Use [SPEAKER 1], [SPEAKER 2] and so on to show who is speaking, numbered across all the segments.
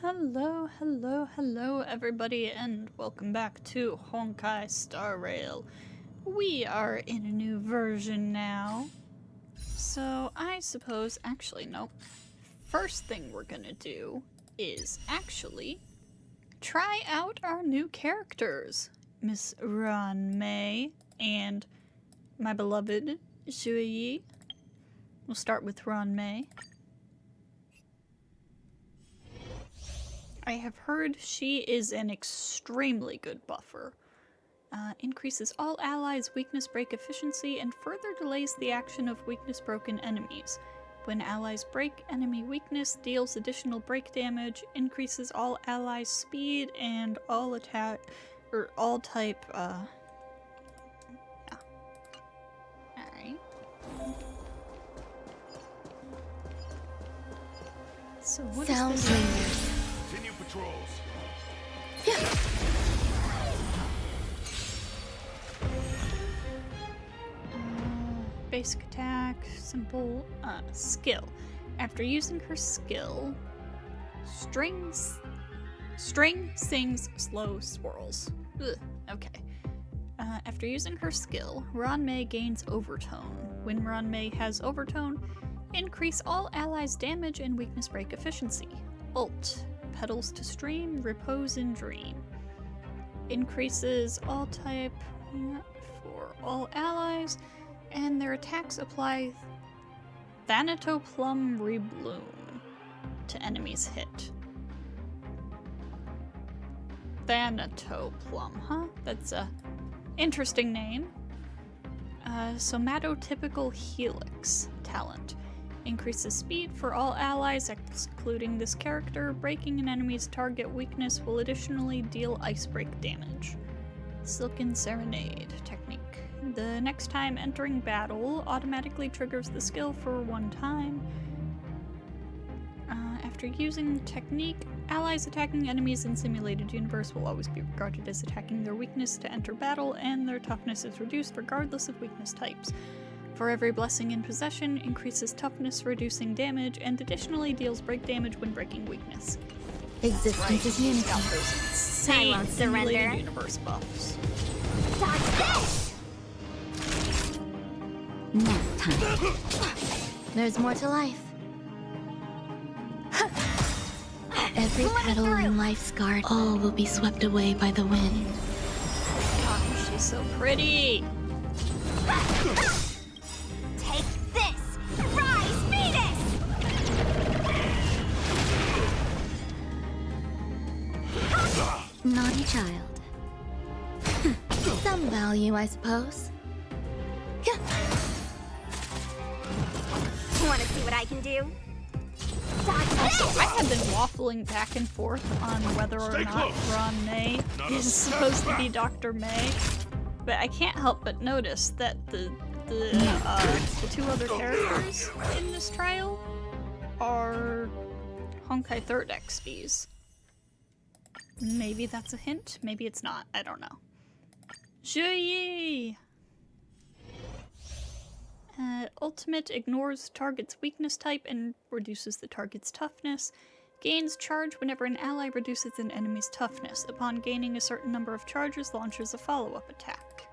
[SPEAKER 1] Hello everybody, and welcome back to Honkai Star Rail. We are in a new version now. So I suppose, actually no, first thing we're gonna do is actually try out our new characters. Miss Ruan Mei and my beloved Shui. We'll start with Ruan Mei. I have heard she is an extremely good buffer. Increases all allies' weakness break efficiency and further delays the action of weakness-broken enemies. When allies break enemy weakness, deals additional break damage, increases all allies' speed and all attack or all type. Alright. So what
[SPEAKER 2] Sounds
[SPEAKER 1] is this?
[SPEAKER 2] dangerous.
[SPEAKER 3] Continue patrols.
[SPEAKER 1] Basic attack, simple, skill. After using her skill, string sings slow swirls. Ugh, okay. After using her skill, Ruan Mei gains overtone. When Ruan Mei has overtone, increase all allies' damage and weakness break efficiency. Ult. Petals to stream, repose and dream. Increases all type for all allies, and their attacks apply Thanatoplum Rebloom to enemies hit. Thanatoplum, huh? That's a interesting name. Somatotypical Helix talent. Increases speed for all allies, excluding this character. Breaking an enemy's target weakness will additionally deal ice break damage. Silken Serenade technique. The next time entering battle automatically triggers the skill for one time. After using technique, allies attacking enemies in simulated universe will always be regarded as attacking their weakness to enter battle, and their toughness is reduced regardless of weakness types. For every blessing in possession, increases toughness, reducing damage, and additionally deals break damage when breaking weakness.
[SPEAKER 2] Existence is unity.
[SPEAKER 1] Got those insane
[SPEAKER 2] I won't surrender.
[SPEAKER 1] simulated universe buffs.
[SPEAKER 2] Dodge this! Nap time. There's more to life. Every petal in life's garden, all will be swept away by the wind.
[SPEAKER 1] Gosh, she's so pretty.
[SPEAKER 2] Take this! Rise, Venus! Naughty child. Some value, I suppose. Want to see what I can do?
[SPEAKER 1] Also, I have been waffling back and forth on whether or
[SPEAKER 3] Stay
[SPEAKER 1] not
[SPEAKER 3] close.
[SPEAKER 1] Ruan Mei is supposed to be Dr. Mei, but I can't help but notice that the two other characters in this trial are Honkai 3rd XPs. Maybe that's a hint, maybe it's not, I don't know. Juyi! Ultimate ignores target's weakness type and reduces the target's toughness. Gains charge whenever an ally reduces an enemy's toughness. Upon gaining a certain number of charges, launches a follow-up attack.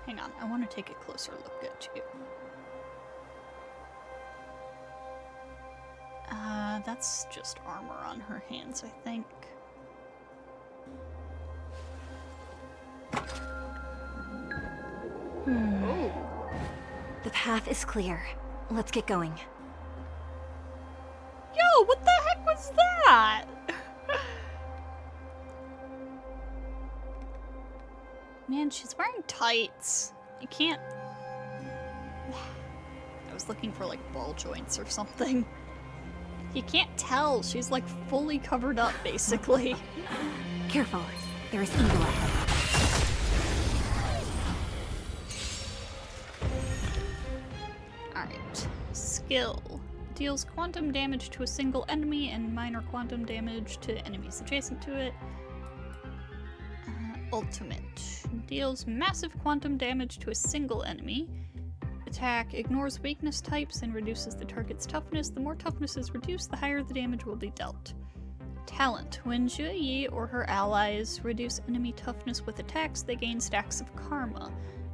[SPEAKER 1] Hang on, I want to take a closer look at you. That's just armor on her hands, I think. Oh.
[SPEAKER 4] The path is clear. Let's get going.
[SPEAKER 1] Yo, what the heck was that? Man, she's wearing tights. You can't... I was looking for like ball joints or something. You can't tell. She's like fully covered up, basically.
[SPEAKER 4] Careful. There is evil ahead.
[SPEAKER 1] Alright. Skill. Deals quantum damage to a single enemy and minor quantum damage to enemies adjacent to it. Ultimate. Deals massive quantum damage to a single enemy attack ignores weakness types and reduces the target's toughness. The more toughness is reduced, the higher the damage will be dealt. Talent. When Zhe Yi or her allies reduce enemy toughness with attacks, they gain stacks of karma.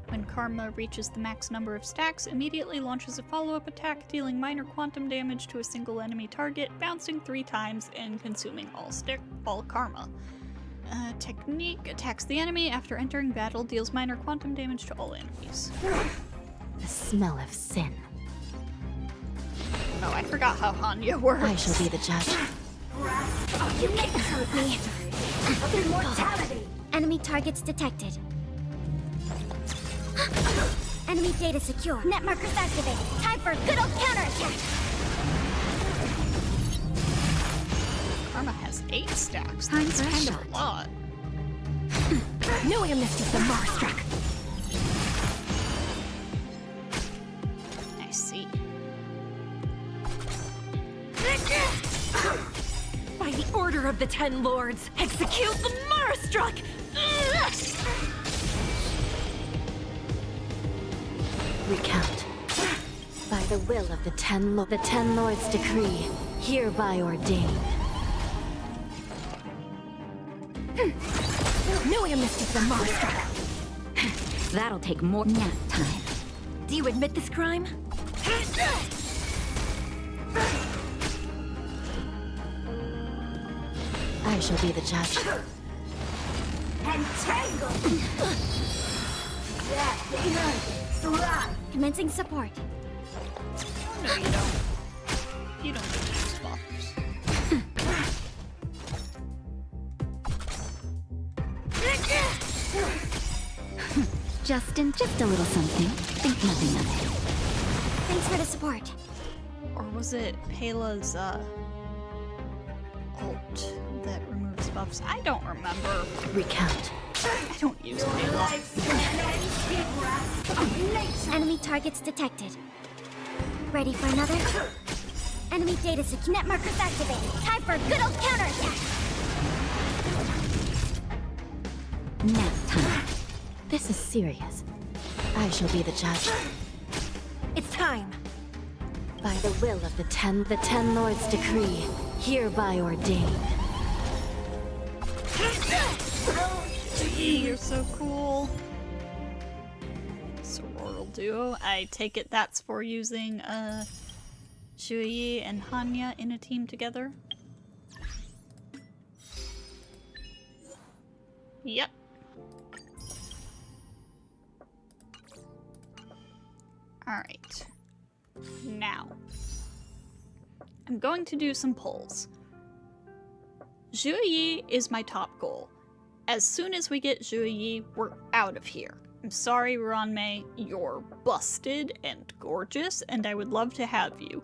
[SPEAKER 1] When karma reaches the max number of stacks, immediately launches a follow-up attack, dealing minor quantum damage to a single enemy target, bouncing 3 times and consuming all karma. Technique. Attacks the enemy after entering battle, deals minor quantum damage to all enemies.
[SPEAKER 2] The smell of sin.
[SPEAKER 1] Oh, I forgot how Hanya works.
[SPEAKER 2] I shall be the judge.
[SPEAKER 4] You can't hurt me. Immortality. Enemy targets detected. Enemy data secure. Net markers activated. Time for a good old counterattack.
[SPEAKER 1] Karma has 8 stacks.
[SPEAKER 2] Time
[SPEAKER 1] That's
[SPEAKER 2] for a
[SPEAKER 1] kind
[SPEAKER 2] shot.
[SPEAKER 1] of a lot.
[SPEAKER 2] No amnesty for Marstruck.
[SPEAKER 1] I see.
[SPEAKER 3] By the order of the 10 lords, execute the Marstruck!
[SPEAKER 2] Recount. By the will of the ten lords' decree, hereby ordained.
[SPEAKER 3] No amnesty for Marstruck! That'll take more nap time. Do you admit this crime?
[SPEAKER 2] I shall be the judge.
[SPEAKER 4] Commencing support.
[SPEAKER 1] No, you don't. You don't need these buffers.
[SPEAKER 2] Just a little something. Think nothing of it.
[SPEAKER 4] Thanks for the support.
[SPEAKER 1] Or was it Pela's, ult that removes buffs? I don't remember.
[SPEAKER 2] Recount.
[SPEAKER 1] I don't use Pela.
[SPEAKER 4] Enemy targets detected. Ready for another? Enemy data secure. Net markers activated. Time for a good old counterattack.
[SPEAKER 2] Nap time. This is serious. I shall be the judge.
[SPEAKER 3] It's time!
[SPEAKER 2] By the will of the ten lords' decree, hereby ordained.
[SPEAKER 1] You're so cool. Sororal duo. I take it that's for using Shuyi and Hanya in a team together. Yep. Alright. Now, I'm going to do some polls. Zhu Yi is my top goal. As soon as we get Zhu Yi, we're out of here. I'm sorry, Ruan Mei, you're busted and gorgeous, and I would love to have you,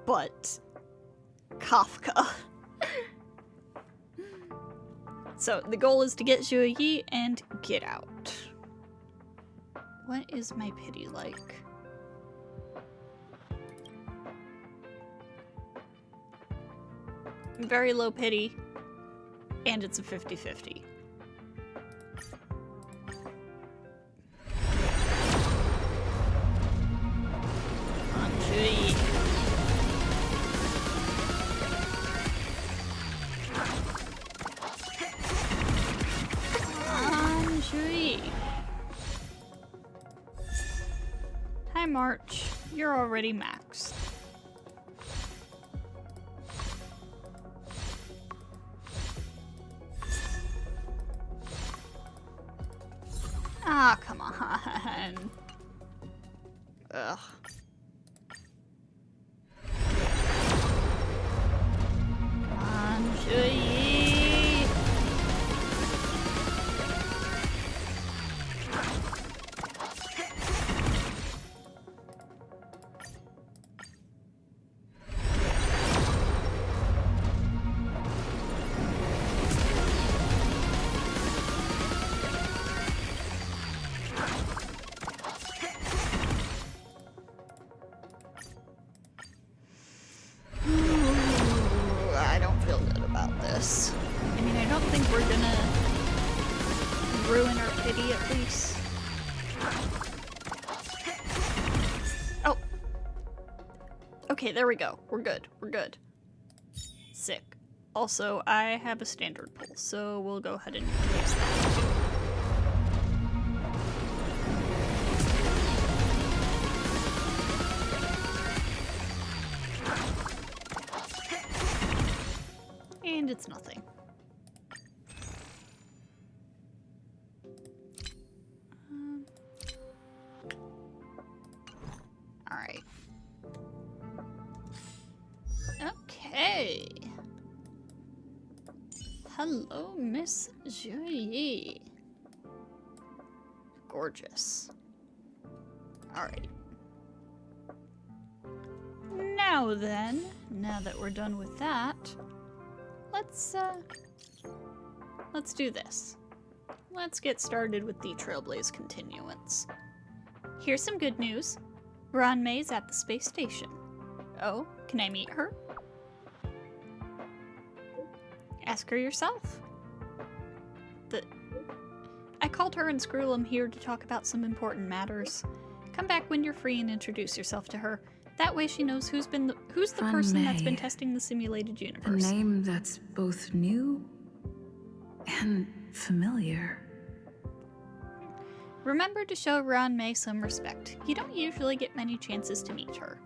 [SPEAKER 1] but Kafka. So the goal is to get Zhu Yi and get out. What is my pity like? Very low pity, and it's a 50-50. Anjui. Anjui. Hi, March. You're already maxed. Ah, come on. Ugh. Come on, Shui. I don't feel good about this. I mean, I don't think we're gonna ruin our pity, at least. Okay, there we go. We're good. We're good. Sick. Also, I have a standard pull, so we'll go ahead and use that. And it's nothing. Alright. Okay. Hello, Miss Jolie. Gorgeous. Alright. Now then, now that we're done with that, let's do this. Let's get started with the Trailblaze continuance. Here's some good news. Ruan Mei's at the space station. Oh, can I meet her? Ask her yourself. I called her and Screwlum here to talk about some important matters. Come back when you're free and introduce yourself to her. That way she knows who's the
[SPEAKER 5] Ruan
[SPEAKER 1] person that's
[SPEAKER 5] Mei.
[SPEAKER 1] been testing the simulated
[SPEAKER 5] A
[SPEAKER 1] universe.
[SPEAKER 5] name that's both new and familiar.
[SPEAKER 1] Remember to show Ruan Mei some respect. You don't usually get many chances to meet her.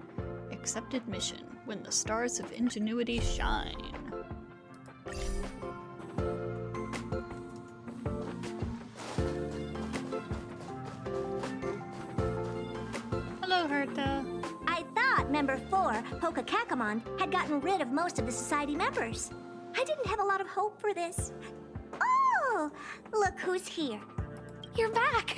[SPEAKER 1] Accepted mission, when the stars of ingenuity shine. Hello, Herta.
[SPEAKER 4] I thought Member 4, Poka Kakamon, had gotten rid of most of the society members. I didn't have a lot of hope for this. Oh, look who's here.
[SPEAKER 3] You're back!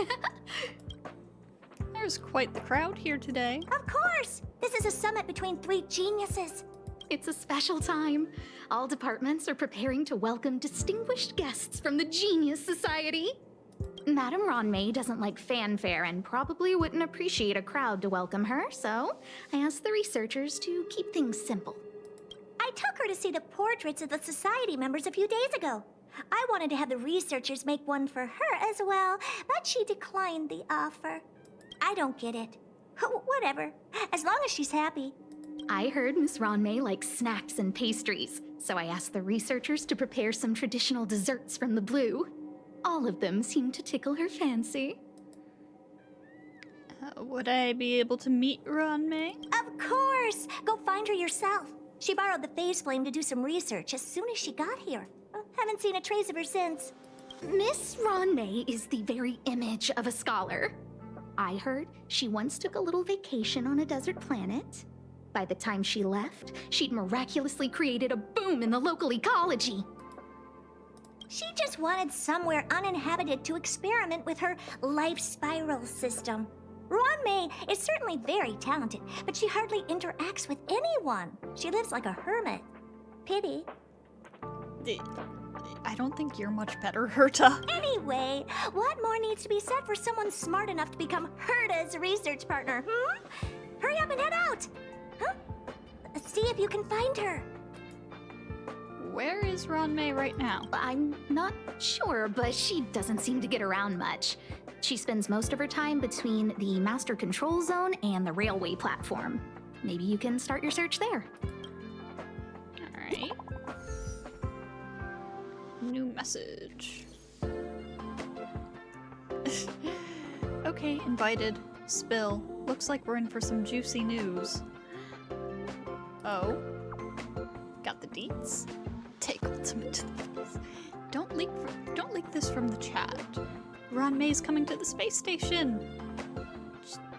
[SPEAKER 1] There's quite the crowd here today.
[SPEAKER 4] Of course! This is a summit between 3 geniuses.
[SPEAKER 3] It's a special time. All departments are preparing to welcome distinguished guests from the Genius Society. Madame Ruan Mei doesn't like fanfare and probably wouldn't appreciate a crowd to welcome her, so I asked the researchers to keep things simple.
[SPEAKER 4] I took her to see the portraits of the society members a few days ago. I wanted to have the researchers make one for her as well, but she declined the offer. I don't get it. Whatever, as long as she's happy.
[SPEAKER 3] I heard Miss Ruan Mei likes snacks and pastries, so I asked the researchers to prepare some traditional desserts from the blue. All of them seemed to tickle her fancy.
[SPEAKER 1] Would I be able to meet Ruan Mei?
[SPEAKER 4] Of course! Go find her yourself. She borrowed the phase flame to do some research as soon as she got here. Haven't seen a trace of her since.
[SPEAKER 3] Miss Ruan Mei is the very image of a scholar. I heard she once took a little vacation on a desert planet. By the time she left, she'd miraculously created a boom in the local ecology.
[SPEAKER 4] She just wanted somewhere uninhabited to experiment with her life spiral system. Ruan Mei is certainly very talented, but she hardly interacts with anyone. She lives like a hermit. Pity.
[SPEAKER 1] I don't think you're much better, Herta.
[SPEAKER 4] Anyway, what more needs to be said for someone smart enough to become Herta's research partner, Hurry up and head out! Huh? See if you can find her.
[SPEAKER 1] Where is Ruan Mei right now?
[SPEAKER 3] I'm not sure, but she doesn't seem to get around much. She spends most of her time between the master control zone and the railway platform. Maybe you can start your search there.
[SPEAKER 1] Alright. New message. Okay, invited. Spill. Looks like we're in for some juicy news. Oh. Got the deets? Take ultimate to the face. Don't leak this from the chat. Ruan Mei's coming to the space station.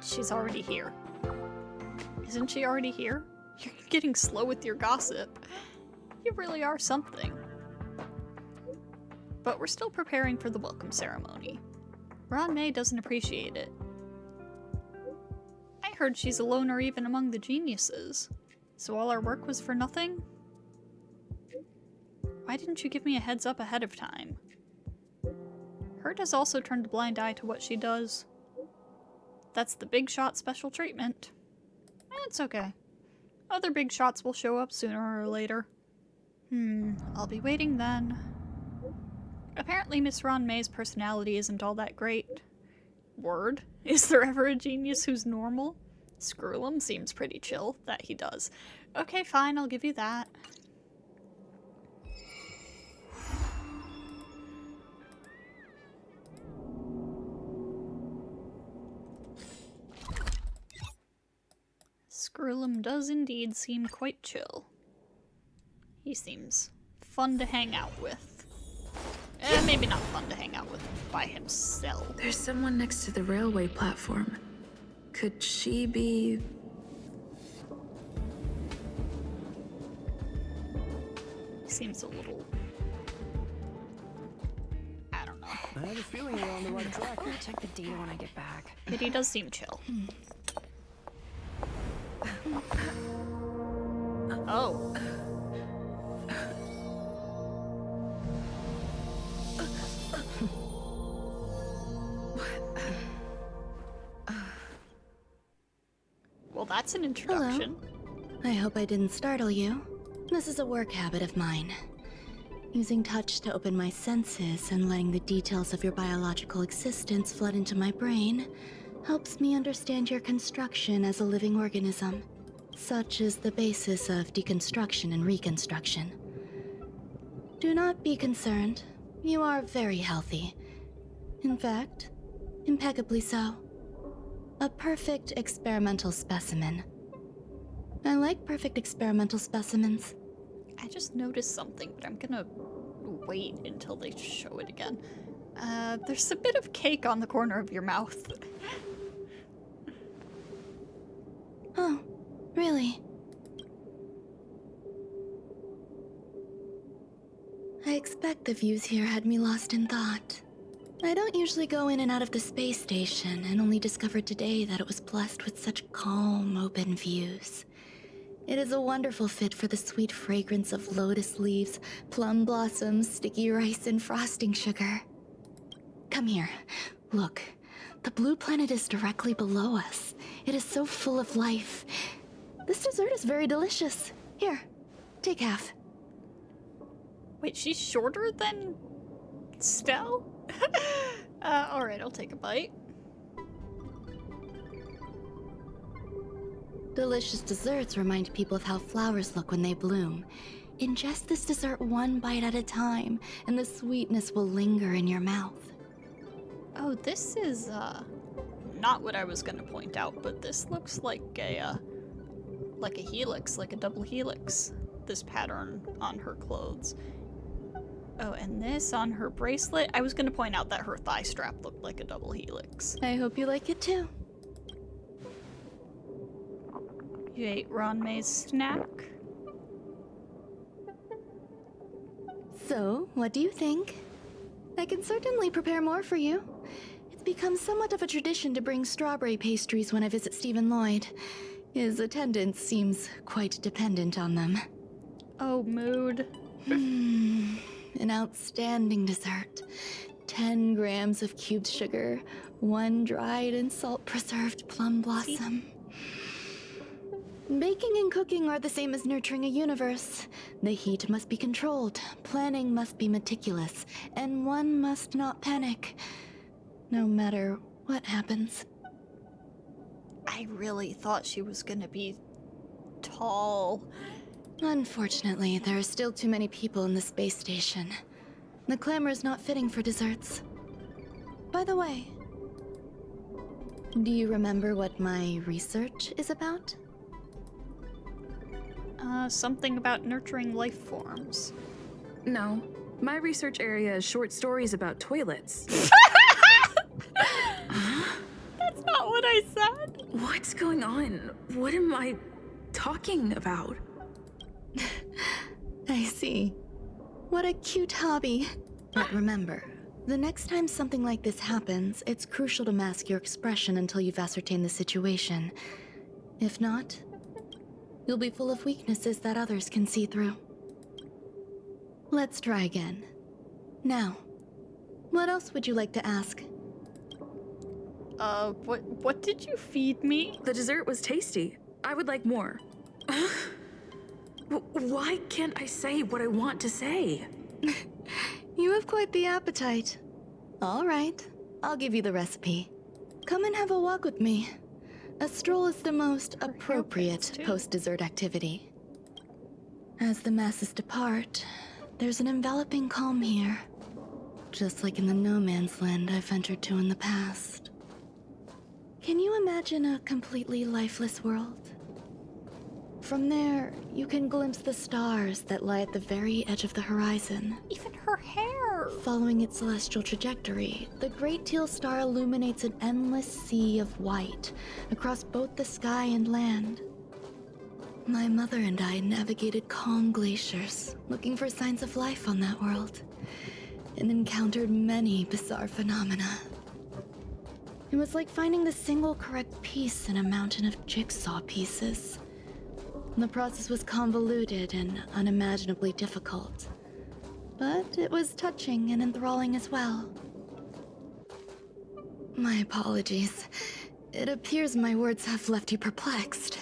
[SPEAKER 1] She's already here. Isn't she already here? You're getting slow with your gossip. You really are something. But we're still preparing for the welcome ceremony. Ruan Mei doesn't appreciate it. I heard she's a loner even among the geniuses. So all our work was for nothing? Why didn't you give me a heads up ahead of time? Herta's also turned a blind eye to what she does. That's the big shot special treatment. It's okay. Other big shots will show up sooner or later. I'll be waiting then. Apparently Miss Ruan Mei's personality isn't all that great. Word? Is there ever a genius who's normal? Screwlum seems pretty chill. That he does. Okay, fine, I'll give you that. Screwlum does indeed seem quite chill. He seems fun to hang out with. Maybe not fun to hang out with by himself.
[SPEAKER 5] There's someone next to the railway platform. Could she be...
[SPEAKER 1] Seems a little... I don't know.
[SPEAKER 6] I have a feeling we're on the right track.
[SPEAKER 7] I'll check the data when I get back.
[SPEAKER 1] But he does seem chill. Oh. Well, that's an introduction.
[SPEAKER 2] Hello. I hope I didn't startle you. This is a work habit of mine. Using touch to open my senses and letting the details of your biological existence flood into my brain helps me understand your construction as a living organism. Such is the basis of deconstruction and reconstruction. Do not be concerned. You are very healthy. In fact, impeccably so. A perfect experimental specimen. I like perfect experimental specimens.
[SPEAKER 1] I just noticed something, but I'm gonna wait until they show it again. There's a bit of cake on the corner of your mouth.
[SPEAKER 2] Oh, really? I expect the views here had me lost in thought. I don't usually go in and out of the space station, and only discovered today that it was blessed with such calm, open views. It is a wonderful fit for the sweet fragrance of lotus leaves, plum blossoms, sticky rice, and frosting sugar. Come here. Look. The blue planet is directly below us. It is so full of life. This dessert is very delicious. Here, take half.
[SPEAKER 1] Wait, she's shorter than Stell? Alright, I'll take a bite.
[SPEAKER 2] Delicious desserts remind people of how flowers look when they bloom. Ingest this dessert one bite at a time, and the sweetness will linger in your mouth.
[SPEAKER 1] Oh, this is, not what I was gonna point out, but this looks like a helix, like a double helix. This pattern on her clothes. Oh, and this on her bracelet. I was gonna point out that her thigh strap looked like a double helix.
[SPEAKER 2] I hope you like it too.
[SPEAKER 1] You ate Ruan Mei's snack?
[SPEAKER 2] So, what do you think? I can certainly prepare more for you. It's become somewhat of a tradition to bring strawberry pastries when I visit Stephen Lloyd. His attendance seems quite dependent on them.
[SPEAKER 1] Oh, mood.
[SPEAKER 2] An outstanding dessert. 10 grams of cubed sugar, 1 dried and salt-preserved plum blossom. Baking and cooking are the same as nurturing a universe. The heat must be controlled, planning must be meticulous, and one must not panic, no matter what happens.
[SPEAKER 1] I really thought she was gonna be tall.
[SPEAKER 2] Unfortunately, there are still too many people in the space station. The clamor is not fitting for desserts. By the way, do you remember what my research is about?
[SPEAKER 1] Something about nurturing life forms.
[SPEAKER 5] No. My research area is short stories about toilets.
[SPEAKER 1] That's not what I said.
[SPEAKER 5] What's going on? What am I talking about?
[SPEAKER 2] I see. What a cute hobby. But remember, the next time something like this happens, it's crucial to mask your expression until you've ascertained the situation. If not, you'll be full of weaknesses that others can see through. Let's try again. Now, what else would you like to ask?
[SPEAKER 1] What did you feed me?
[SPEAKER 5] The dessert was tasty. I would like more. Why can't I say what I want to say?
[SPEAKER 2] You have quite the appetite. All right, I'll give you the recipe. Come and have a walk with me. A stroll is the most
[SPEAKER 1] Her
[SPEAKER 2] appropriate
[SPEAKER 1] hairpins, too.
[SPEAKER 2] post-dessert activity. As the masses depart, there's an enveloping calm here. Just like in the no man's land I've ventured to in the past. Can you imagine a completely lifeless world? From there, you can glimpse the stars that lie at the very edge of the horizon.
[SPEAKER 1] Even her hair.
[SPEAKER 2] Following its celestial trajectory, the Great Teal Star illuminates an endless sea of white across both the sky and land. My mother and I navigated calm glaciers, looking for signs of life on that world, and encountered many bizarre phenomena. It was like finding the single correct piece in a mountain of jigsaw pieces. The process was convoluted and unimaginably difficult, but it was touching and enthralling as well. My apologies. It appears my words have left you perplexed.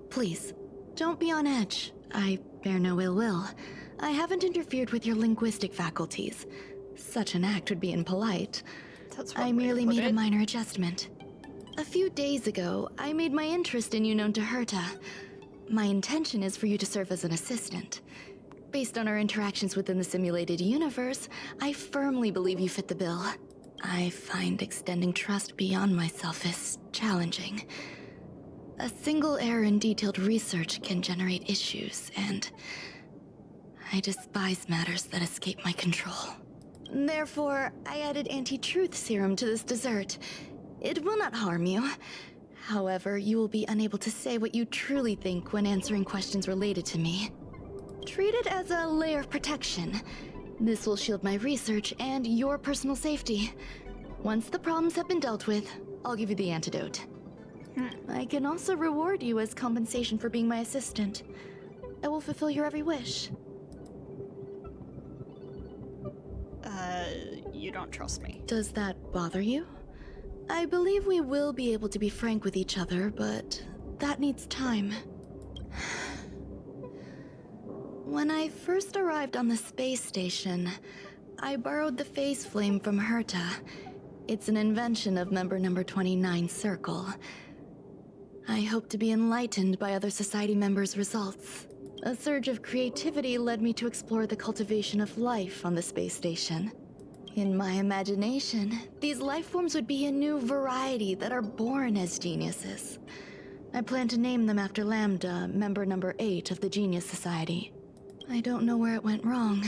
[SPEAKER 2] Please, don't be on edge. I bear no ill will. I haven't interfered with your linguistic faculties. Such an act would be impolite.
[SPEAKER 1] That's one
[SPEAKER 2] I
[SPEAKER 1] way to
[SPEAKER 2] merely
[SPEAKER 1] put
[SPEAKER 2] made a
[SPEAKER 1] it.
[SPEAKER 2] minor adjustment. A few days ago, I made my interest in you known to Herta. My intention is for you to serve as an assistant. Based on our interactions within the simulated universe, I firmly believe you fit the bill. I find extending trust beyond myself is challenging. A single error in detailed research can generate issues, and I despise matters that escape my control. Therefore, I added anti-truth serum to this dessert. It will not harm you. However, you will be unable to say what you truly think when answering questions related to me. Treat it as a layer of protection. This will shield my research and your personal safety. Once the problems have been dealt with, I'll give you the antidote. I can also reward you as compensation for being my assistant. I will fulfill your every wish.
[SPEAKER 1] You don't trust me.
[SPEAKER 2] Does that bother you? I believe we will be able to be frank with each other, but that needs time. When I first arrived on the space station, I borrowed the phase flame from Herta. It's an invention of member number 29 Circle. I hope to be enlightened by other society members' results. A surge of creativity led me to explore the cultivation of life on the space station. In my imagination, these life forms would be a new variety that are born as geniuses. I plan to name them after Lambda, member number 8 of the Genius Society. I don't know where it went wrong.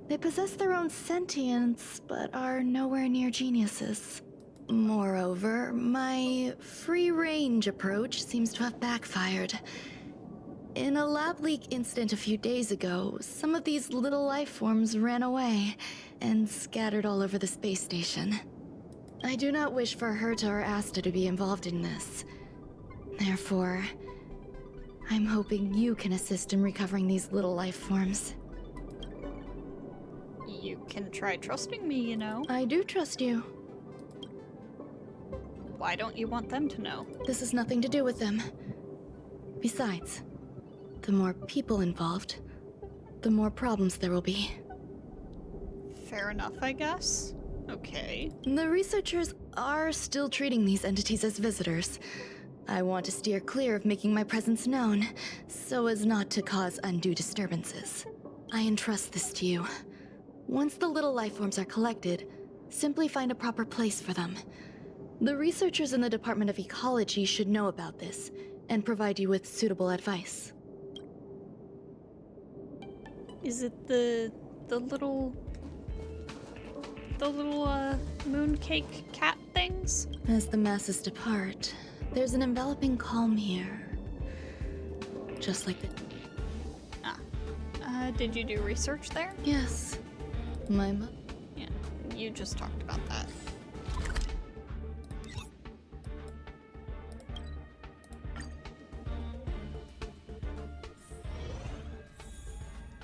[SPEAKER 2] They possess their own sentience, but are nowhere near geniuses. Moreover, my free-range approach seems to have backfired. In a lab leak incident a few days ago, some of these little life forms ran away and scattered all over the space station. I do not wish for Herta or Asta to be involved in this. Therefore, I'm hoping you can assist in recovering these little life forms.
[SPEAKER 1] You can try trusting me, you know.
[SPEAKER 2] I do trust you.
[SPEAKER 1] Why don't you want them to know?
[SPEAKER 2] This has nothing to do with them. Besides, the more people involved, the more problems there will be.
[SPEAKER 1] Fair enough, I guess. Okay.
[SPEAKER 2] The researchers are still treating these entities as visitors. I want to steer clear of making my presence known, so as not to cause undue disturbances. I entrust this to you. Once the little life forms are collected, simply find a proper place for them. The researchers in the Department of Ecology should know about this, and provide you with suitable advice.
[SPEAKER 1] Is it the little mooncake cat things?
[SPEAKER 2] As the masses depart, there's an enveloping calm here. Just like the...
[SPEAKER 1] Did you do research there?
[SPEAKER 2] Yes. My
[SPEAKER 1] Yeah, you just talked about that.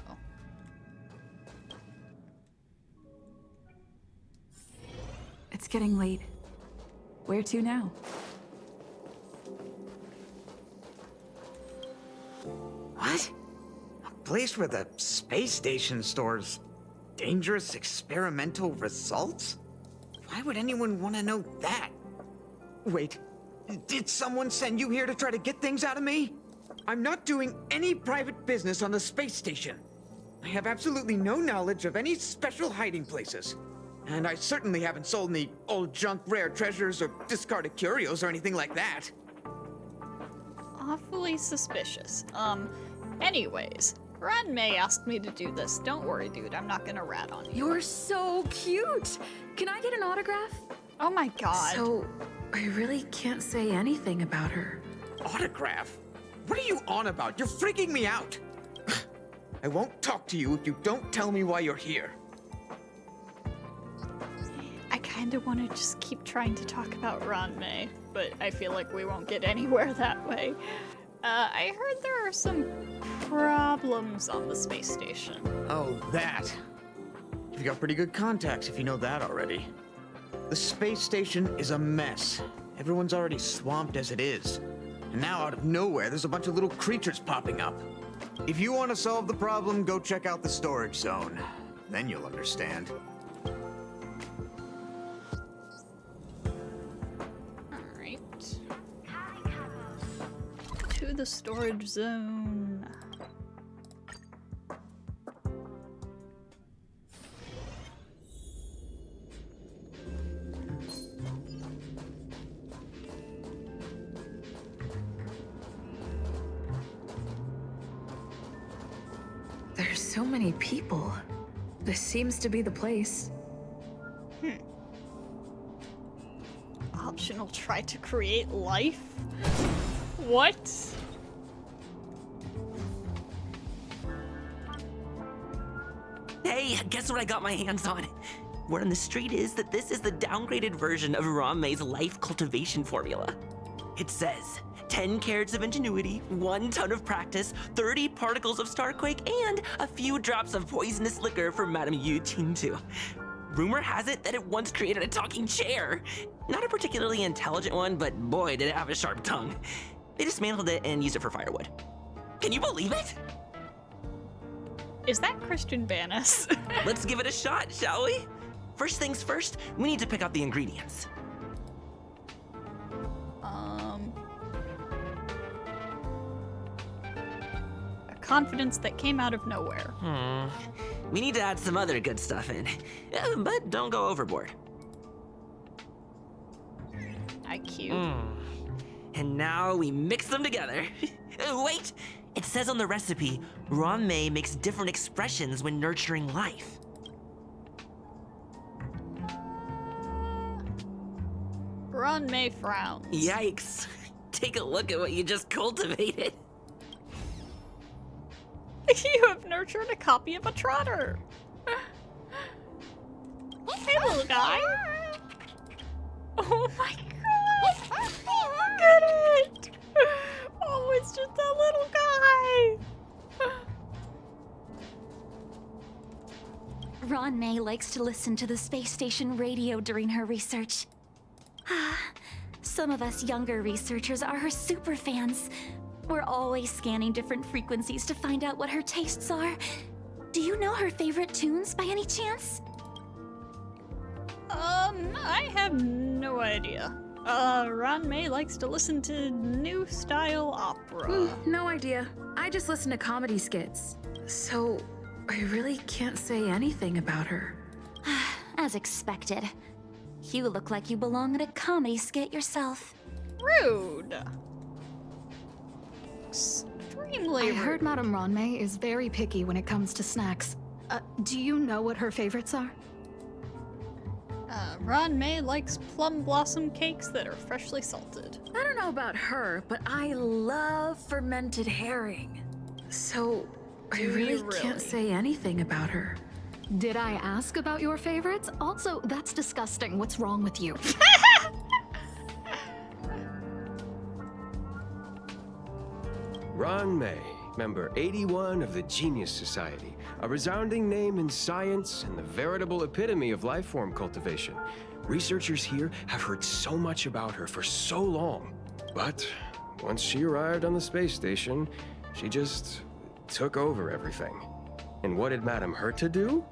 [SPEAKER 1] Oh.
[SPEAKER 5] It's getting late. Where to now?
[SPEAKER 8] What? A place where the space station stores dangerous experimental results? Why would anyone want to know that? Wait, Did someone send you here to try to get things out of me? I'm not doing any private business on the space station. I have absolutely no knowledge of any special hiding places. And I certainly haven't sold any old junk rare treasures or discarded curios or anything like that.
[SPEAKER 1] Awfully suspicious. Anyways, Ruan Mei asked me to do this. Don't worry, dude, I'm not gonna rat on you.
[SPEAKER 5] You're so cute! Can I get an autograph?
[SPEAKER 1] Oh my god.
[SPEAKER 5] So, I really can't say anything about her.
[SPEAKER 8] Autograph? What are you on about? You're freaking me out. I won't talk to you if you don't tell me why you're here.
[SPEAKER 1] I kinda wanna just keep trying to talk about Ruan Mei, but I feel like we won't get anywhere that way. I heard there are some problems on the space station.
[SPEAKER 8] Oh, that. You've got pretty good contacts if you know that already. The space station is a mess. Everyone's already swamped as it is. And now out of nowhere, there's a bunch of little creatures popping up. If you want to solve the problem, go check out the storage zone. Then you'll understand.
[SPEAKER 1] Alright. To the storage zone.
[SPEAKER 5] There's so many people. This seems to be the place.
[SPEAKER 1] Optional try to create life? What?
[SPEAKER 9] Hey, guess what I got my hands on? Word on the street is that this is the downgraded version of Ruan Mei's life cultivation formula. It says 10 carats of ingenuity, 1 ton of practice, 30 particles of starquake, and a few drops of poisonous liquor for Madame Yu Qingtu. Rumor has it that it once created a talking chair. Not a particularly intelligent one, but boy, did it have a sharp tongue. They dismantled it and used it for firewood. Can you believe it?
[SPEAKER 1] Is that Christian Banas?
[SPEAKER 9] Let's give it a shot, shall we? First things first, we need to pick out the ingredients.
[SPEAKER 1] A confidence that came out of nowhere.
[SPEAKER 9] We need to add some other good stuff in, but don't go overboard.
[SPEAKER 1] IQ.
[SPEAKER 9] And now we mix them together. Wait! It says on the recipe, Ruan Mei makes different expressions when nurturing life.
[SPEAKER 1] Ruan Mei frowns.
[SPEAKER 9] Yikes. Take a look at what you just cultivated.
[SPEAKER 1] You have nurtured a copy of a trotter. Hey, little guy. Oh my god. Look at it. Oh, it's just a little guy.
[SPEAKER 4] Ruan Mei likes to listen to the space station radio during her research. Some of us younger researchers are her super fans. We're always scanning different frequencies to find out what her tastes are. Do you know her favorite tunes by any chance?
[SPEAKER 1] I have no idea. Ruan Mei likes to listen to new style opera.
[SPEAKER 5] No idea. I just listen to comedy skits. So, I really can't say anything about her.
[SPEAKER 4] As expected. You look like you belong in a comedy skit yourself.
[SPEAKER 1] Rude. Extremely
[SPEAKER 3] I
[SPEAKER 1] rude.
[SPEAKER 3] heard Madame Ruan Mei is very picky when it comes to snacks. Do you know what her favorites are?
[SPEAKER 1] Ruan Mei likes plum blossom cakes that are freshly salted.
[SPEAKER 5] I don't know about her, but I love fermented herring. So, I
[SPEAKER 1] Do you
[SPEAKER 5] really
[SPEAKER 1] really?
[SPEAKER 5] can't say anything about her.
[SPEAKER 3] Did I ask about your favorites? Also, that's disgusting. What's wrong with you?
[SPEAKER 6] Ruan Mei, member 81 of the Genius Society, a resounding name in science and the veritable epitome of life form cultivation. Researchers here have heard so much about her for so long. But once she arrived on the space station, she just took over everything. And what did Madame hurt to do?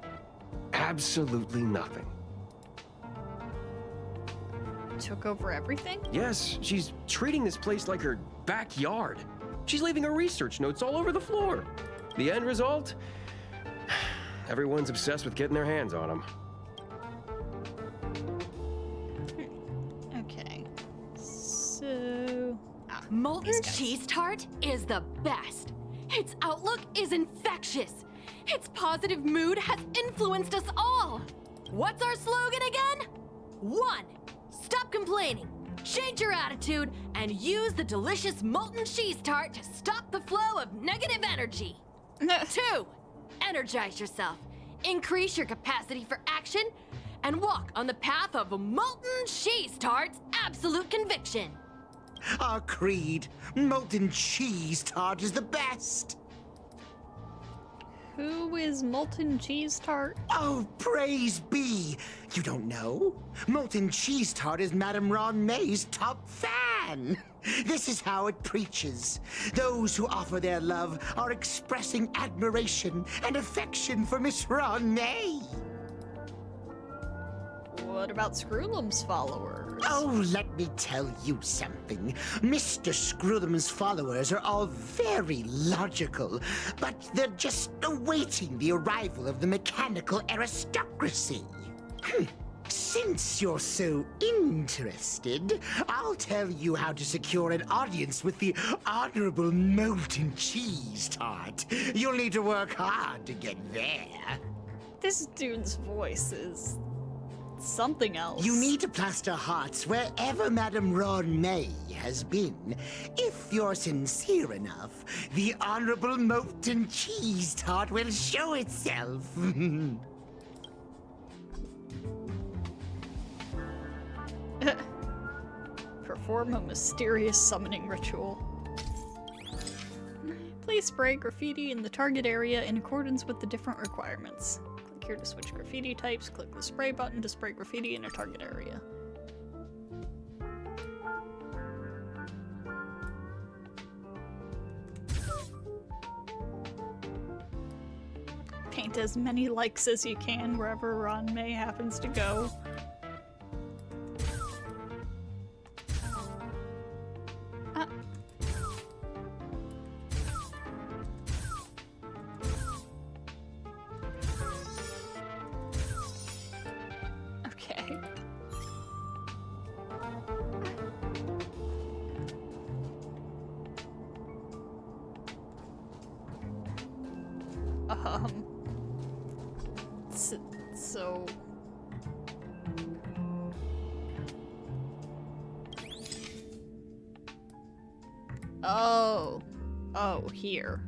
[SPEAKER 6] Absolutely nothing.
[SPEAKER 1] took over everything?
[SPEAKER 6] Yes, she's treating this place like her backyard. She's leaving her research notes all over the floor. The end result? Everyone's obsessed with getting their hands on them.
[SPEAKER 1] Okay. So...
[SPEAKER 10] Molten
[SPEAKER 1] these guys.
[SPEAKER 10] cheese tart is the best. Its outlook is infectious. Its positive mood has influenced us all. What's our slogan again? 1. Stop complaining. Change your attitude and use the delicious molten cheese tart to stop the flow of negative energy. 2. Energize yourself. Increase your capacity for action and walk on the path of a molten cheese tart's absolute conviction.
[SPEAKER 11] Our creed, molten cheese tart is the best.
[SPEAKER 1] Who is Molten Cheese Tart?
[SPEAKER 11] Oh, praise be! You don't know? Molten cheese tart is Madame Ruan Mei's top fan. This is how it preaches. Those who offer their love are expressing admiration and affection for Miss Ruan Mei.
[SPEAKER 1] What about Screwlum's followers?
[SPEAKER 11] Oh, let me tell you something. Mr. Screwlum's followers are all very logical, but they're just awaiting the arrival of the mechanical aristocracy. Since you're so interested, I'll tell you how to secure an audience with the Honorable Molten Cheese Tart. You'll need to work hard to get there.
[SPEAKER 1] This dude's voice is... something else.
[SPEAKER 11] You need to plaster hearts wherever Madame Ruan Mei has been. If you're sincere enough, the Honorable Molten Cheese Tart will show itself.
[SPEAKER 1] Perform a mysterious summoning ritual. Please spray graffiti in the target area in accordance with the different requirements. Click here to switch graffiti types. Click the spray button to spray graffiti in a target area. Paint as many likes as you can wherever Ruan Mei happens to go. Okay. So... Oh. Oh, here.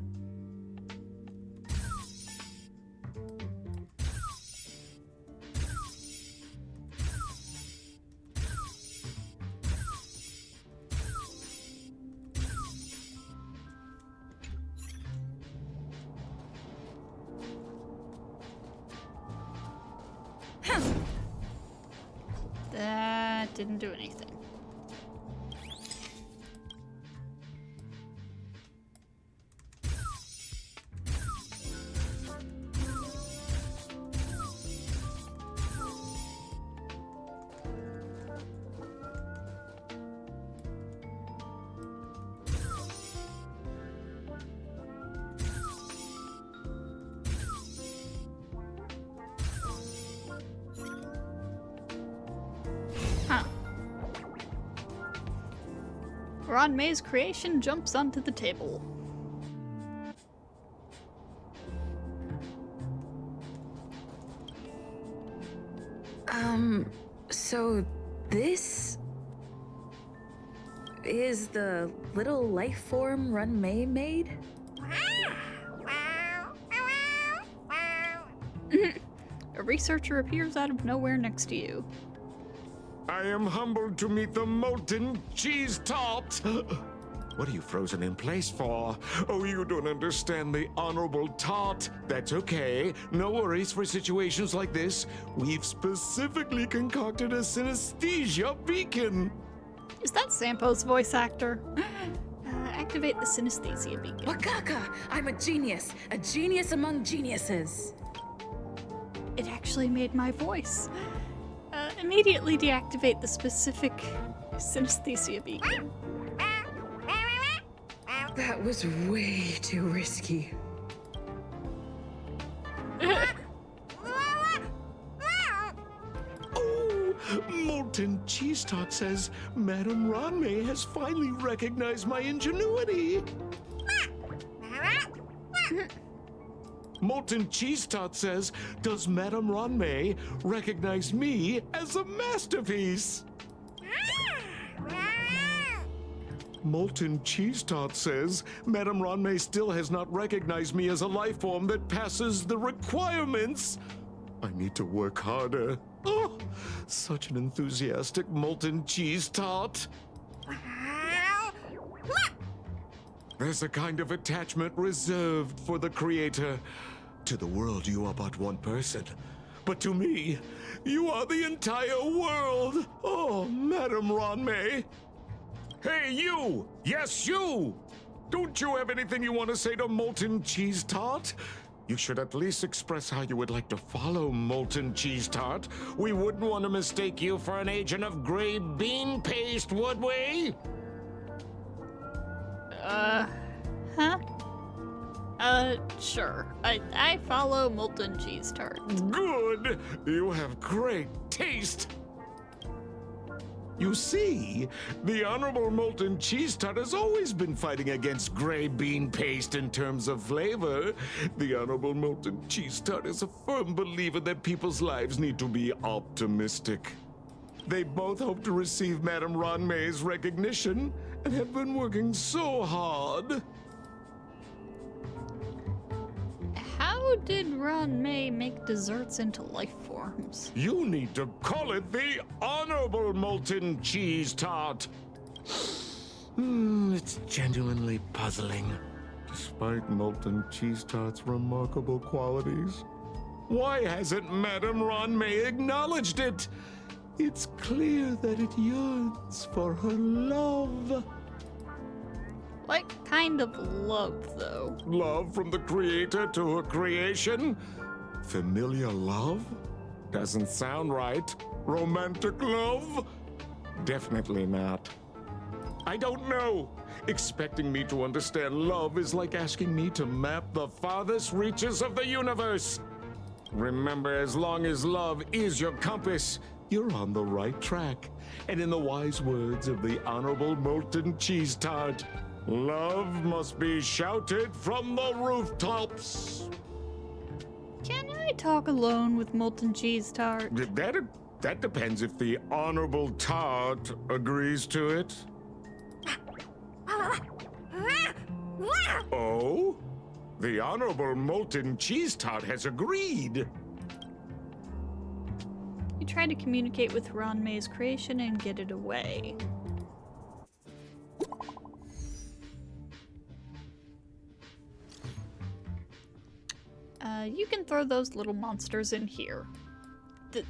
[SPEAKER 1] That didn't do anything. Ruan Mei's creation jumps onto the table.
[SPEAKER 5] So this is the little life form Ruan Mei made?
[SPEAKER 1] A researcher appears out of nowhere next to you.
[SPEAKER 12] I am humbled to meet the molten cheese tart. What are you frozen in place for? Oh, you don't understand the honorable tart. That's okay. No worries for situations like this. We've specifically concocted a synesthesia beacon.
[SPEAKER 1] Is that Sampo's voice actor? Activate the synesthesia beacon.
[SPEAKER 5] Wakaka! I'm a genius among geniuses.
[SPEAKER 1] It actually made my voice. Immediately deactivate the specific synesthesia beacon.
[SPEAKER 5] That was way too risky.
[SPEAKER 12] Oh, Molten Cheese Tot says Madame Ruan Mei has finally recognized my ingenuity. Molten Cheese Tot says, does Madame Ruan Mei recognize me as a masterpiece? Molten Cheese Tot says, Madame Ruan Mei still has not recognized me as a life form that passes the requirements. I need to work harder. Oh, such an enthusiastic Molten Cheese Tot. There's a kind of attachment reserved for the creator. To the world, you are but one person. But to me, you are the entire world. Oh, Madame Ruan Mei. Hey, you! Yes, you! Don't you have anything you want to say to Molten Cheese Tot? You should at least express how you would like to follow Molten Cheese Tot. We wouldn't want to mistake you for an agent of gray bean paste, would we?
[SPEAKER 1] Huh? Sure. I follow Molten Cheese Tart.
[SPEAKER 12] Good! You have great taste! You see, the Honorable Molten Cheese Tart has always been fighting against gray bean paste in terms of flavor. The Honorable Molten Cheese Tart is a firm believer that people's lives need to be optimistic. They both hope to receive Madame Ruan Mei's recognition and have been working so hard.
[SPEAKER 1] How did Ruan Mei make desserts into life forms?
[SPEAKER 12] You need to call it the Honorable Molten Cheese Tart. It's genuinely puzzling. Despite Molten Cheese Tart's remarkable qualities, why hasn't Madame Ruan Mei acknowledged it? It's clear that it yearns for her love.
[SPEAKER 1] What kind of love, though?
[SPEAKER 12] Love from the creator to her creation? Familiar love? Doesn't sound right. Romantic love? Definitely not. I don't know. Expecting me to understand love is like asking me to map the farthest reaches of the universe. Remember, as long as love is your compass, you're on the right track. And in the wise words of the Honorable Molten Cheese Tart, love must be shouted from the rooftops.
[SPEAKER 1] Can I talk alone with Molten Cheese Tart?
[SPEAKER 12] That depends if the Honorable Tart agrees to it. Oh? The Honorable Molten Cheese Tart has agreed.
[SPEAKER 1] You try to communicate with Ruan Mei's creation and get it away. You can throw those little monsters in here. The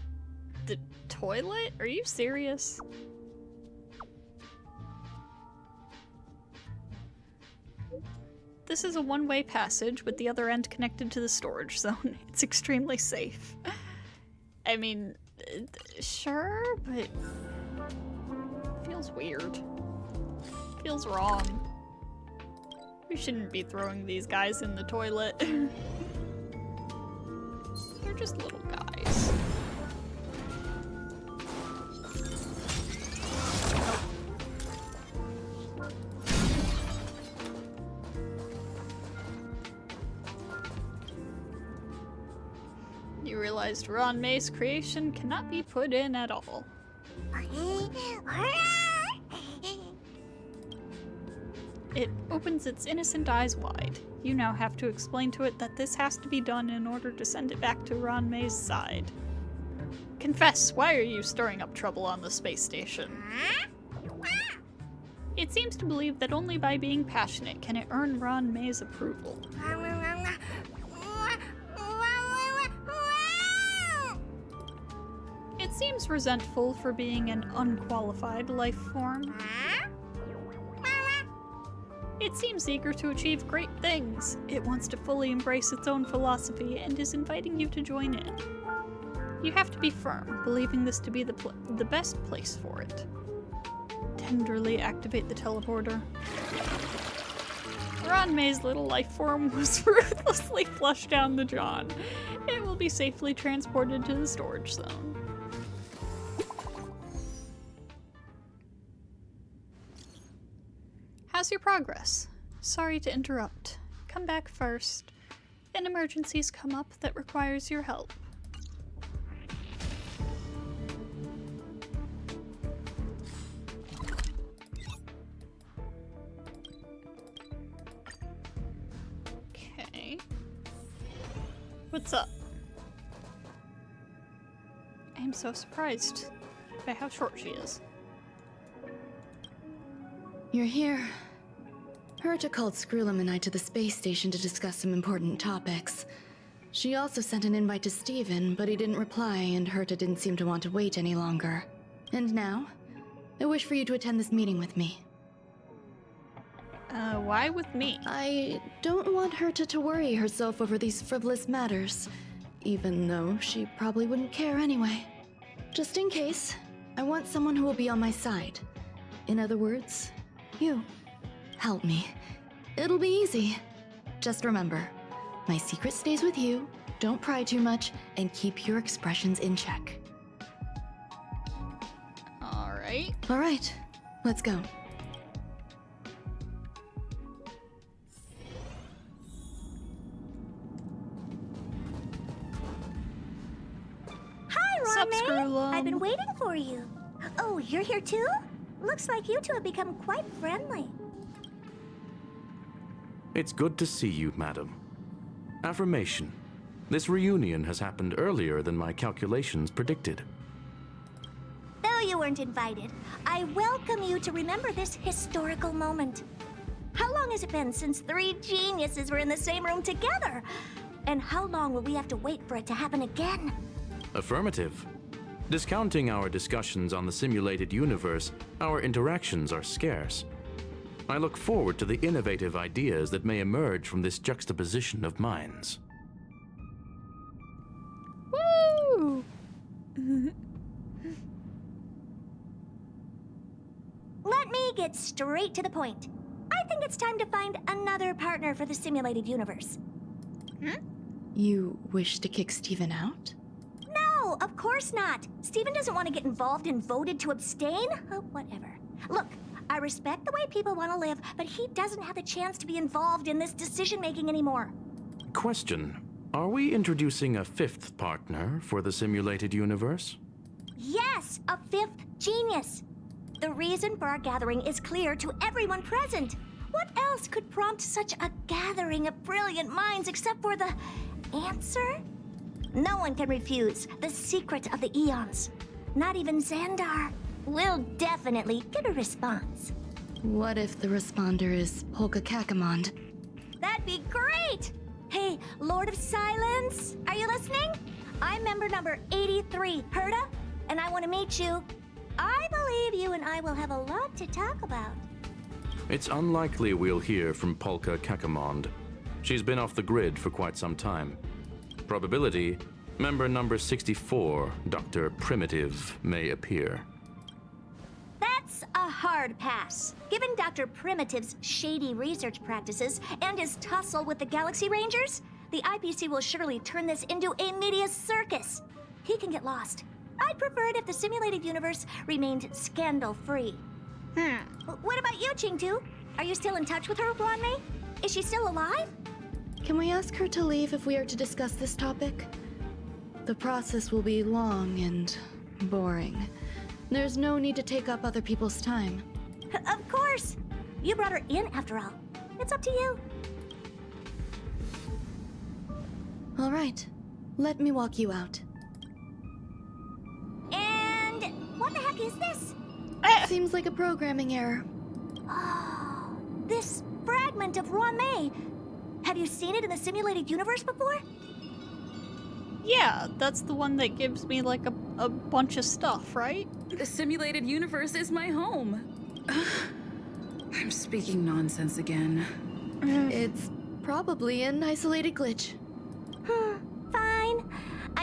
[SPEAKER 1] toilet? Are you serious? This is a one-way passage with the other end connected to the storage zone. It's extremely safe. I mean, sure, but feels weird. Feels wrong. We shouldn't be throwing these guys in the toilet. They're just little guys. You realized Ruan Mei's creation cannot be put in at all. It opens its innocent eyes wide. You now have to explain to it that this has to be done in order to send it back to Ruan Mei's side. Confess, why are you stirring up trouble on the space station? It seems to believe that only by being passionate can it earn Ruan Mei's approval. It seems resentful for being an unqualified life form. It seems eager to achieve great things. It wants to fully embrace its own philosophy and is inviting you to join in. You have to be firm, believing this to be the best place for it. Tenderly activate the teleporter. Ruan Mei's little life form was ruthlessly flushed down the John. It will be safely transported to the storage zone. How's your progress? Sorry to interrupt. Come back first. An emergency's come up that requires your help. Okay. What's up? I'm so surprised by how short she is.
[SPEAKER 2] You're here. Herta called Screwlum and I to the space station to discuss some important topics. She also sent an invite to Steven, but he didn't reply, and Herta didn't seem to want to wait any longer. And now, I wish for you to attend this meeting with me.
[SPEAKER 1] Why with me?
[SPEAKER 2] I don't want Herta to worry herself over these frivolous matters, even though she probably wouldn't care anyway. Just in case, I want someone who will be on my side. In other words, you. Help me. It'll be easy. Just remember, my secret stays with you, don't pry too much, and keep your expressions in check. Alright, let's go.
[SPEAKER 4] Hi, Ruan Mei.
[SPEAKER 1] Screwlum?
[SPEAKER 4] I've been waiting for you. Oh, you're here too? Looks like you two have become quite friendly.
[SPEAKER 13] It's good to see you, madam. Affirmation. This reunion has happened earlier than my calculations predicted.
[SPEAKER 4] Though you weren't invited, I welcome you to remember this historical moment. How long has it been since 3 geniuses were in the same room together? And how long will we have to wait for it to happen again?
[SPEAKER 13] Affirmative. Discounting our discussions on the simulated universe, our interactions are scarce. I look forward to the innovative ideas that may emerge from this juxtaposition of minds.
[SPEAKER 1] Woo!
[SPEAKER 4] Let me get straight to the point. I think it's time to find another partner for the simulated universe.
[SPEAKER 2] You wish to kick Steven out?
[SPEAKER 4] No, of course not. Steven doesn't want to get involved and voted to abstain. Whatever. Look, I respect the way people want to live, but he doesn't have the chance to be involved in this decision-making anymore.
[SPEAKER 13] Question. Are we introducing a 5th partner for the simulated universe?
[SPEAKER 4] Yes, a 5th genius. The reason for our gathering is clear to everyone present. What else could prompt such a gathering of brilliant minds except for the answer? No one can refuse the secret of the eons. Not even Xandar. We'll definitely get a response.
[SPEAKER 2] What if the responder is Polka Kakamond?
[SPEAKER 4] That'd be great! Hey, Lord of Silence, are you listening? I'm member number 83, Herta, and I want to meet you. I believe you and I will have a lot to talk about.
[SPEAKER 13] It's unlikely we'll hear from Polka Kakamond. She's been off the grid for quite some time. Probability, member number 64, Dr. Primitive, may appear.
[SPEAKER 4] That's a hard pass. Given Dr. Primitive's shady research practices and his tussle with the Galaxy Rangers, the IPC will surely turn this into a media circus. He can get lost. I'd prefer it if the simulated universe remained scandal-free. What about you, Chingtu? Are you still in touch with her, Ruan Mei? Is she still alive?
[SPEAKER 2] Can we ask her to leave if we are to discuss this topic? The process will be long and boring. There's no need to take up other people's time.
[SPEAKER 4] Of course. You brought her in after all. It's up to you.
[SPEAKER 2] All right. Let me walk you out.
[SPEAKER 4] And what the heck is this?
[SPEAKER 2] Seems like a programming error.
[SPEAKER 4] Oh, this fragment of Ruan Mei. Have you seen it in the simulated universe before?
[SPEAKER 1] Yeah, that's the one that gives me like a bunch of stuff, right?
[SPEAKER 5] The simulated universe is my home. I'm speaking nonsense again.
[SPEAKER 2] It's probably an isolated glitch.
[SPEAKER 4] Fine.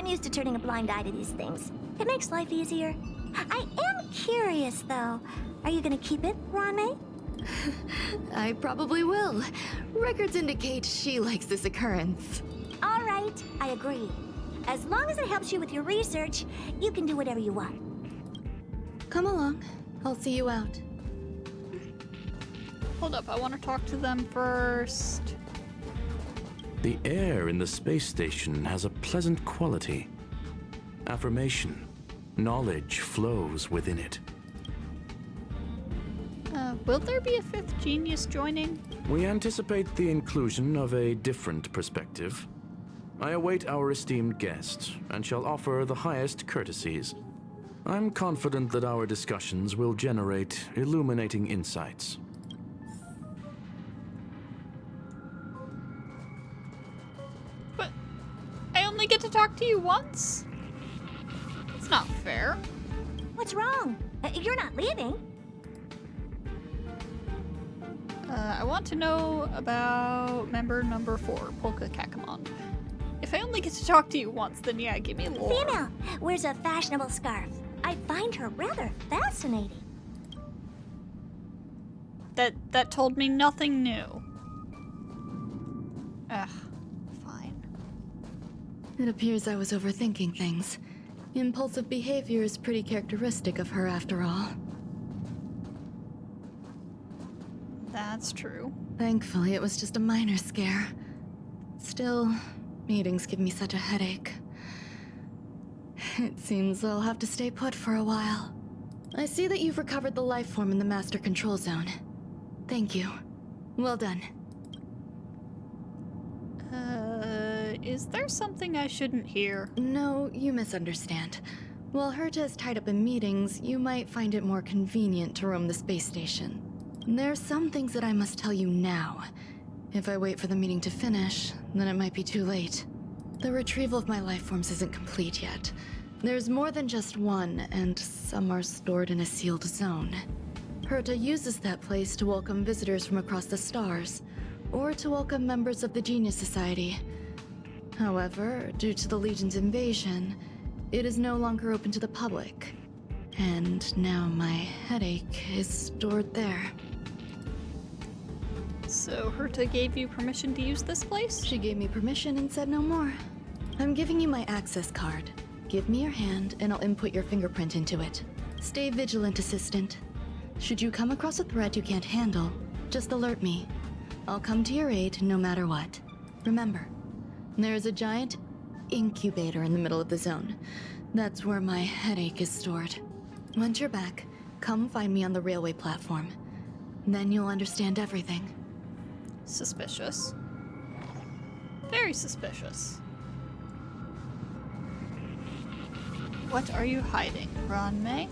[SPEAKER 4] I'm used to turning a blind eye to these things. It makes life easier. I am curious, though. Are you gonna keep it, Ruan Mei?
[SPEAKER 2] I probably will. Records indicate she likes this occurrence.
[SPEAKER 4] All right, I agree. As long as it helps you with your research, you can do whatever you want.
[SPEAKER 2] Come along. I'll see you out.
[SPEAKER 1] Hold up, I want to talk to them first.
[SPEAKER 13] The air in the space station has a pleasant quality. Affirmation. Knowledge flows within it.
[SPEAKER 1] Will there be a fifth genius joining?
[SPEAKER 13] We anticipate the inclusion of a different perspective. I await our esteemed guest and shall offer the highest courtesies. I'm confident that our discussions will generate illuminating insights.
[SPEAKER 1] But I only get to talk to you once? It's not fair.
[SPEAKER 4] What's wrong? You're not leaving.
[SPEAKER 1] I want to know about member number 4, Polka Kakamon. If I only get to talk to you once, then yeah, give me lore.
[SPEAKER 4] Female, wears a fashionable scarf. I find her rather fascinating.
[SPEAKER 1] That told me nothing new. Ugh, fine.
[SPEAKER 2] It appears I was overthinking things. Impulsive behavior is pretty characteristic of her after all.
[SPEAKER 1] That's true.
[SPEAKER 2] Thankfully, it was just a minor scare. Still, meetings give me such a headache. It seems I'll have to stay put for a while. I see that you've recovered the life form in the master control zone. Thank you. Well done.
[SPEAKER 1] Is there something I shouldn't hear?
[SPEAKER 2] No, you misunderstand. While Herta is tied up in meetings, you might find it more convenient to roam the space station. There are some things that I must tell you now. If I wait for the meeting to finish, then it might be too late. The retrieval of my life forms isn't complete yet. There's more than just one, and some are stored in a sealed zone. Herta uses that place to welcome visitors from across the stars, or to welcome members of the Genius Society. However, due to the Legion's invasion, it is no longer open to the public. And now my headache is stored there.
[SPEAKER 1] So Herta gave you permission to use this place?
[SPEAKER 2] She gave me permission and said no more. I'm giving you my access card. Give me your hand and I'll input your fingerprint into it. Stay vigilant, assistant. Should you come across a threat you can't handle, just alert me. I'll come to your aid no matter what. Remember, there is a giant incubator in the middle of the zone. That's where my headache is stored. Once you're back, come find me on the railway platform. Then you'll understand everything.
[SPEAKER 1] Suspicious. Very suspicious. What are you hiding, Ruan Mei?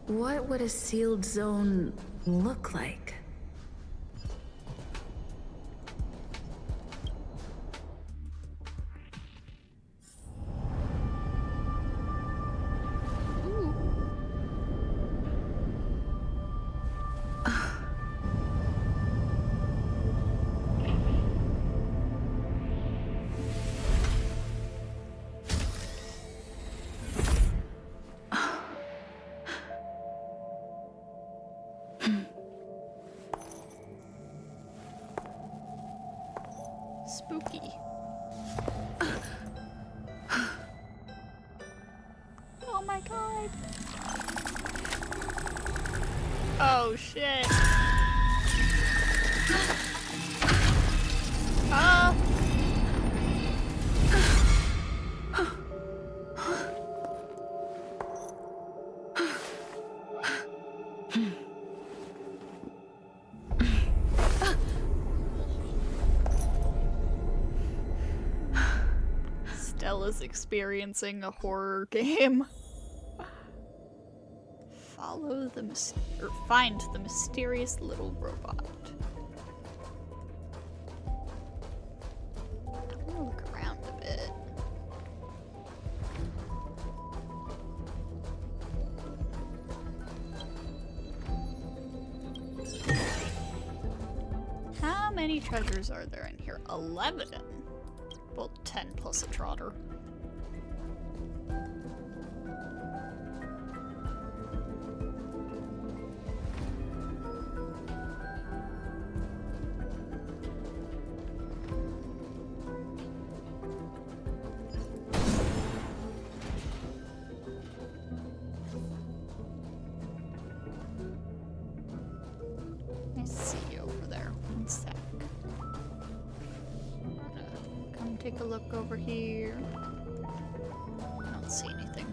[SPEAKER 5] What would a sealed zone look like?
[SPEAKER 1] Spooky. Oh my god. Oh shit. Stella's experiencing a horror game. Follow the find the mysterious little robot. I'm gonna look around a bit. many treasures are there in here? 11. Well, 10 plus a trotter. I see you over there. One sec. Come take a look over here. I don't see anything.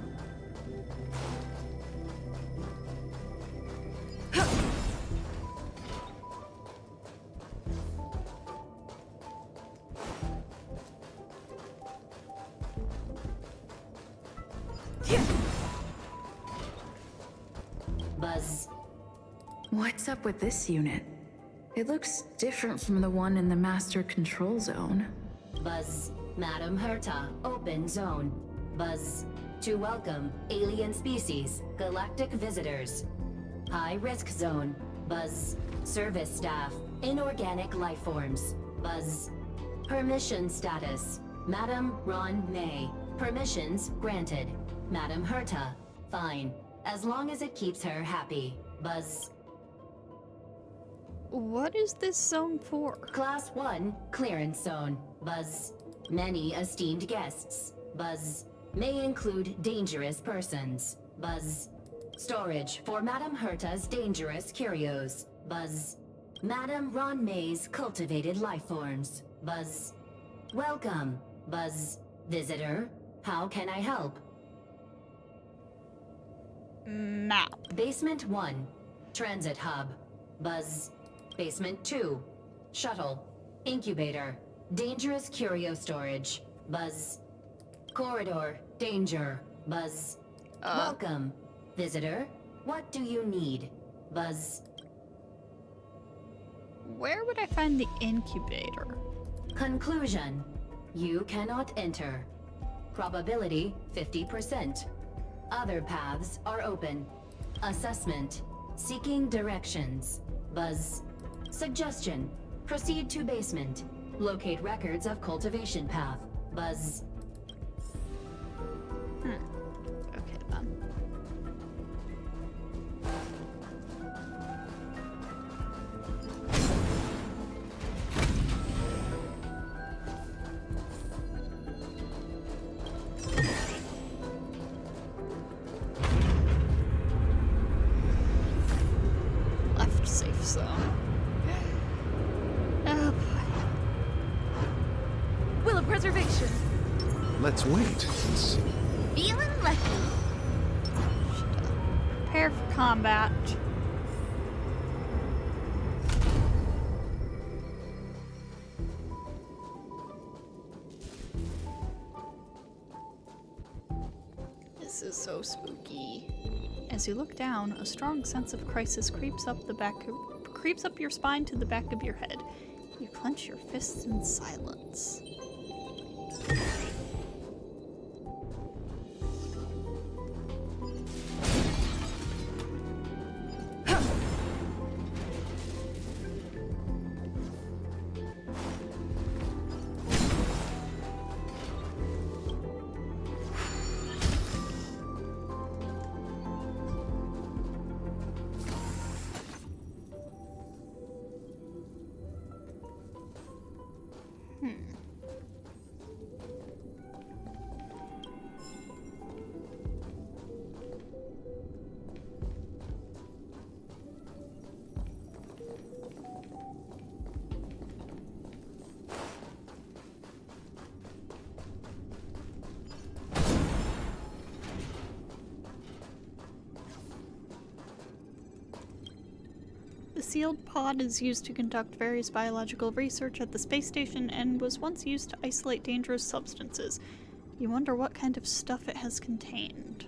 [SPEAKER 2] Buzz.
[SPEAKER 5] What's up with this unit? It looks different from the one in the master control zone.
[SPEAKER 2] Buzz. Madam Herta, open zone. Buzz. To welcome alien species, galactic visitors. High risk zone. Buzz. Service staff, inorganic life forms. Buzz. Permission status. Madam Ruan Mei. Permissions granted. Madam Herta. Fine. As long as it keeps her happy. Buzz.
[SPEAKER 1] What is this zone for?
[SPEAKER 2] Class 1, clearance zone. Buzz. Many esteemed guests. Buzz. May include dangerous persons. Buzz. Storage for Madam Herta's dangerous curios. Buzz. Madam Ruan Mei's cultivated life forms. Buzz. Welcome. Buzz. Visitor. How can I help?
[SPEAKER 1] Map.
[SPEAKER 2] Basement 1, transit hub. Buzz. Basement 2, shuttle. Incubator. Dangerous curio storage. Buzz. Corridor. Danger. Buzz. Welcome. Visitor. What do you need? Buzz.
[SPEAKER 1] Where would I find the incubator?
[SPEAKER 2] Conclusion. You cannot enter. Probability 50%. Other paths are open. Assessment. Seeking directions. Buzz. Suggestion. Proceed to basement. Locate records of cultivation path. Buzz.
[SPEAKER 1] Okay then. Left safe zone. Oh boy.
[SPEAKER 10] Will of preservation.
[SPEAKER 12] Let's wait and see.
[SPEAKER 10] Feeling lucky.
[SPEAKER 1] Prepare for combat. This is so spooky. As you look down, a strong sense of crisis creeps up your spine to the back of your head. You clench your fists in silence. The sealed pod is used to conduct various biological research at the space station and was once used to isolate dangerous substances. You wonder what kind of stuff it has contained.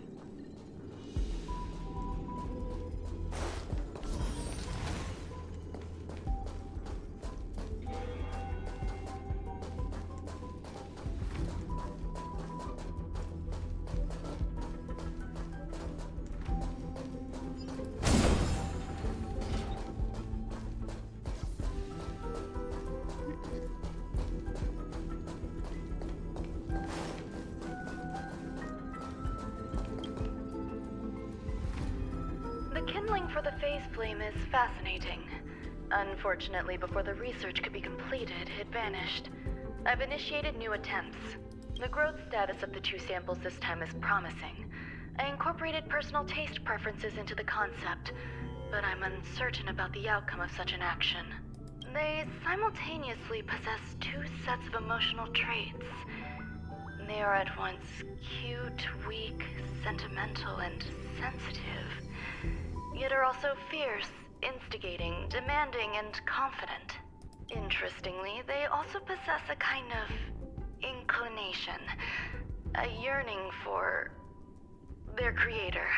[SPEAKER 14] Testing for the phase flame is fascinating. Unfortunately, before the research could be completed, it vanished. I've initiated new attempts. The growth status of the 2 samples this time is promising. I incorporated personal taste preferences into the concept, but I'm uncertain about the outcome of such an action. They simultaneously possess 2 sets of emotional traits. They are at once cute, weak, sentimental, and sensitive, yet are also fierce, instigating, demanding, and confident. Interestingly, they also possess a kind of inclination, a yearning for their creator.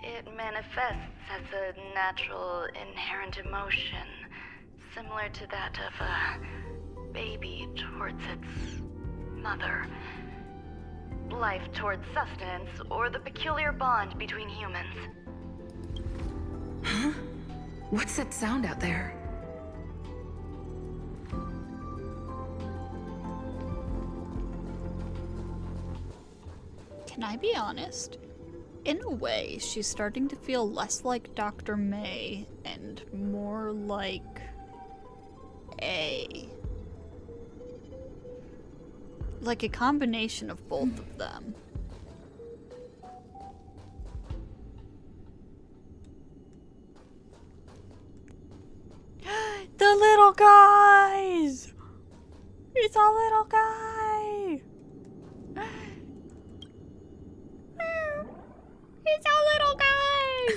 [SPEAKER 14] It manifests as a natural, inherent emotion, similar to that of a baby towards its mother. Life towards sustenance, or the peculiar bond between humans.
[SPEAKER 5] Huh? What's that sound out there?
[SPEAKER 1] Can I be honest? In a way, she's starting to feel less like Dr. Mei and more like like a combination of both of them. The little guys! It's a little guy! It's a little guy!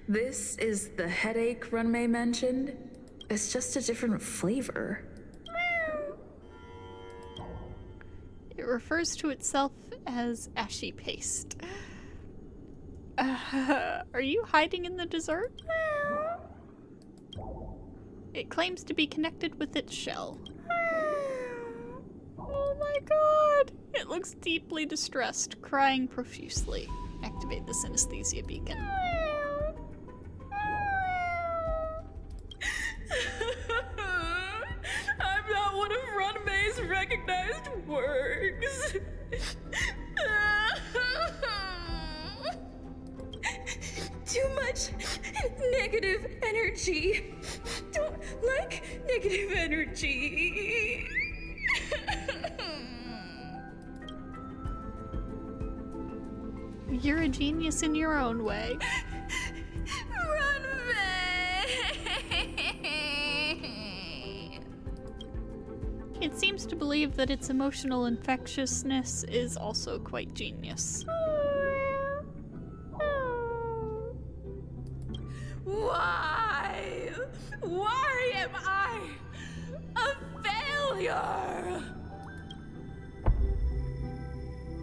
[SPEAKER 5] This is the headache Ruan Mei mentioned? It's just a different flavor.
[SPEAKER 1] It refers to itself as ashy paste. Are you hiding in the dessert? It claims to be connected with its shell. Oh my god! It looks deeply distressed, crying profusely. Activate the synesthesia beacon.
[SPEAKER 5] I'm not one of Ruan Mei's recognized works. Too much negative energy. Don't like negative energy.
[SPEAKER 1] You're a genius in your own way.
[SPEAKER 5] Ruan Mei!
[SPEAKER 1] It seems to believe that its emotional infectiousness is also quite genius.
[SPEAKER 5] Why? Why am I a failure?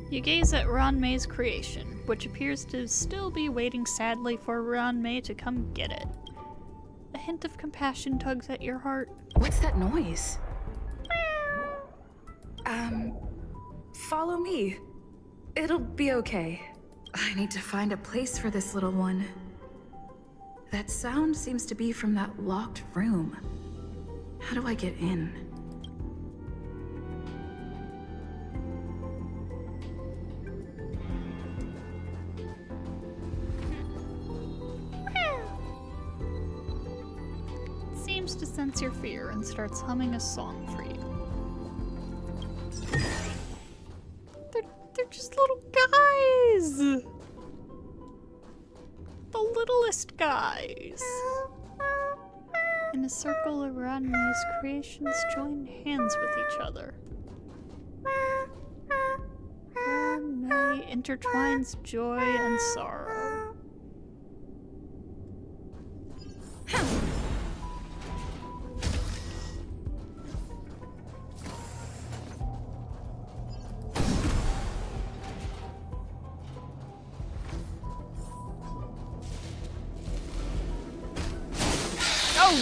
[SPEAKER 1] You gaze at Ruan Mei's creation, which appears to still be waiting sadly for Ruan Mei to come get it. A hint of compassion tugs at your heart.
[SPEAKER 5] What's that noise? Follow me. It'll be okay. I need to find a place for this little one. That sound seems to be from that locked room. How do I get in?
[SPEAKER 1] It seems to sense your fear and starts humming a song for you. They're just little guys! The littlest guys. In a circle around Mei's creations join hands with each other. Ruan Mei intertwines joy and sorrow. Oh!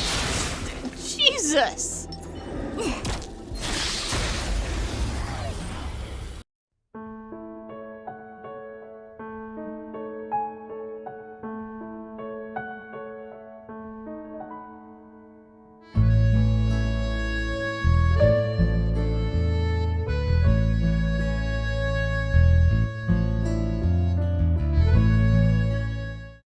[SPEAKER 1] Jesus!